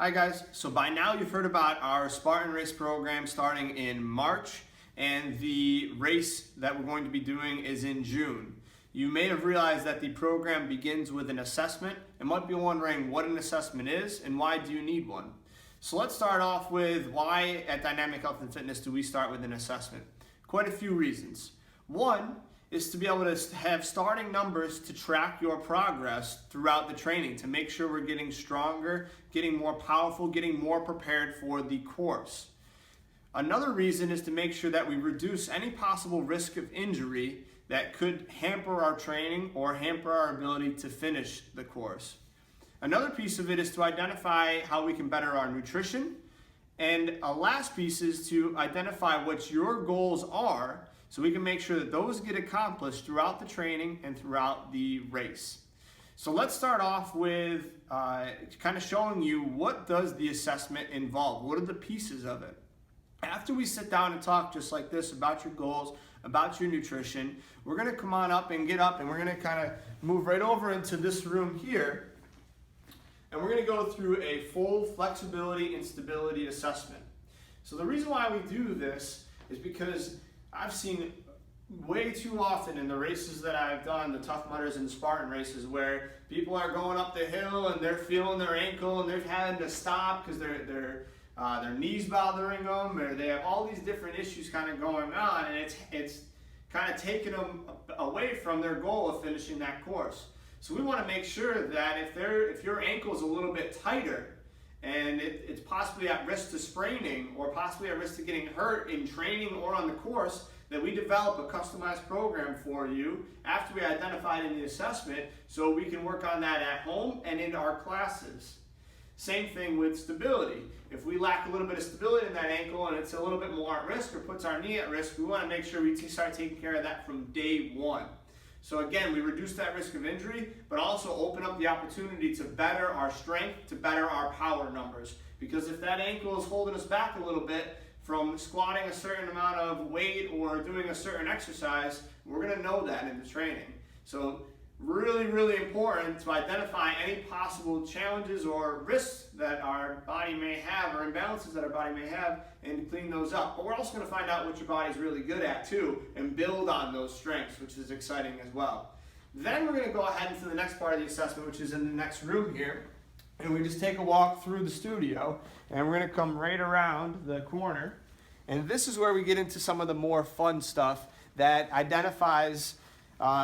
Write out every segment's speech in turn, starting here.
Hi guys, so by now you've heard about our Spartan Race program starting in March, and the race that we're going to be doing is in June. You may have realized that the program begins with an assessment and might be wondering what an assessment is and why do you need one. So let's start off with why at Dynamic Health and Fitness do we start with an assessment? Quite a few reasons. One is to be able to have starting numbers to track your progress throughout the training, to make sure we're getting stronger, getting more powerful, getting more prepared for the course. Another reason is to make sure that we reduce any possible risk of injury that could hamper our training or hamper our ability to finish the course. Another piece of it is to identify how we can better our nutrition. And a last piece is to identify what your goals are so we can make sure that those get accomplished throughout the training and throughout the race. So let's start off with kind of showing you what does the assessment involve, what are the pieces of it. After we sit down and talk just like this about your goals, about your nutrition, we're going to come on up and get up and we're going to kind of move right over into this room here. And we're going to go through a full flexibility and stability assessment. So the reason why we do this is because I've seen way too often in the races that I've done, the Tough Mudders and the Spartan races, where people are going up the hill and they're feeling their ankle and they're having to stop because their knees bothering them, or they have all these different issues kind of going on, and it's kind of taking them away from their goal of finishing that course. So we want to make sure that if your ankle is a little bit tighter and it's possibly at risk to spraining or possibly at risk to getting hurt in training or on the course, that we develop a customized program for you after we identify it in the assessment so we can work on that at home and in our classes. Same thing with stability. If we lack a little bit of stability in that ankle and it's a little bit more at risk or puts our knee at risk, we want to make sure we start taking care of that from day one. So again, we reduce that risk of injury, but also open up the opportunity to better our strength, to better our power numbers. Because if that ankle is holding us back a little bit from squatting a certain amount of weight or doing a certain exercise, we're going to know that in the training. So really, really important to identify any possible challenges or risks that our body may have or imbalances that our body may have and clean those up. But we're also going to find out what your body's really good at too and build on those strengths, which is exciting as well. Then we're going to go ahead into the next part of the assessment, which is in the next room here. And we just take a walk through the studio and we're going to come right around the corner. And this is where we get into some of the more fun stuff that identifies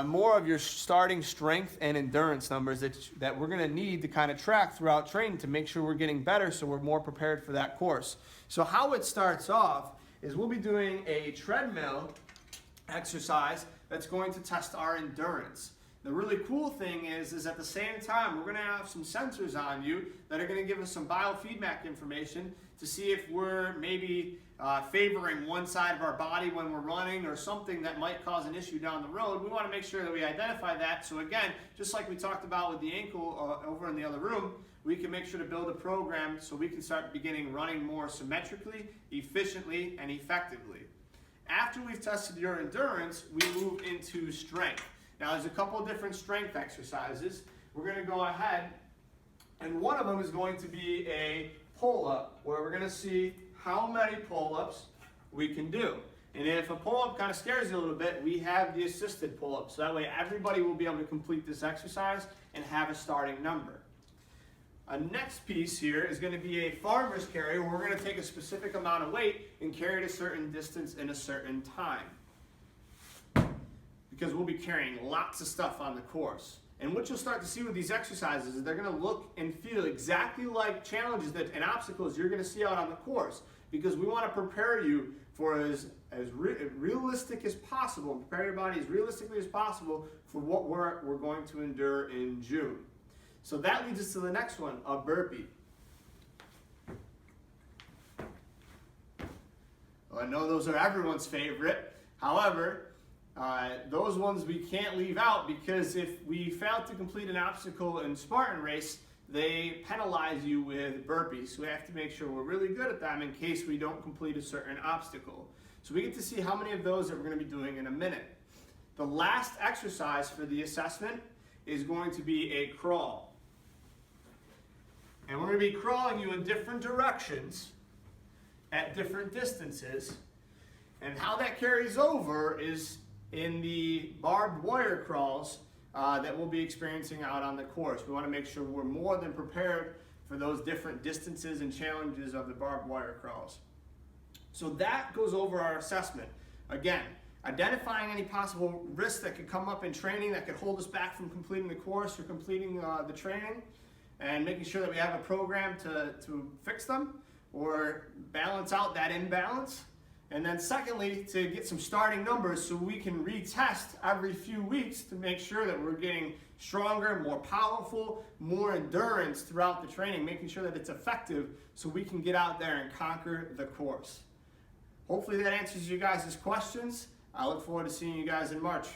more of your starting strength and endurance numbers that we're going to need to kind of track throughout training to make sure we're getting better so we're more prepared for that course. So how it starts off is we'll be doing a treadmill exercise that's going to test our endurance. The really cool thing is at the same time we're going to have some sensors on you that are going to give us some biofeedback information to see if we're maybe favoring one side of our body when we're running or something that might cause an issue down the road. We want to make sure that we identify that. So again, just like we talked about with the ankle over in the other room, we can make sure to build a program so we can start beginning running more symmetrically, efficiently, and effectively. After we've tested your endurance, we move into strength. Now there's a couple of different strength exercises. We're going to go ahead, and one of them is going to be a pull-up, where we're going to see how many pull-ups we can do. And if a pull-up kind of scares you a little bit, we have the assisted pull-up. So that way everybody will be able to complete this exercise and have a starting number. A next piece here is going to be a farmer's carry, where we're going to take a specific amount of weight and carry it a certain distance in a certain time. Because we'll be carrying lots of stuff on the course. And what you'll start to see with these exercises is they're going to look and feel exactly like challenges and obstacles you're going to see out on the course, because we want to prepare you for as realistic as possible, and prepare your body as realistically as possible for what we're going to endure in June. So that leads us to the next one, a burpee. Well, I know those are everyone's favorite. However, those ones we can't leave out, because if we fail to complete an obstacle in Spartan race, they penalize you with burpees. So we have to make sure we're really good at them in case we don't complete a certain obstacle. So we get to see how many of those that we're going to be doing in a minute. The last exercise for the assessment is going to be a crawl. And we're going to be crawling you in different directions at different distances. And how that carries over is in the barbed wire crawls that we'll be experiencing out on the course. We want to make sure we're more than prepared for those different distances and challenges of the barbed wire crawls. So that goes over our assessment. Again, identifying any possible risks that could come up in training that could hold us back from completing the course or completing the training, and making sure that we have a program to fix them or balance out that imbalance. And then secondly, to get some starting numbers so we can retest every few weeks to make sure that we're getting stronger, more powerful, more endurance throughout the training, making sure that it's effective so we can get out there and conquer the course. Hopefully that answers you guys' questions. I look forward to seeing you guys in March.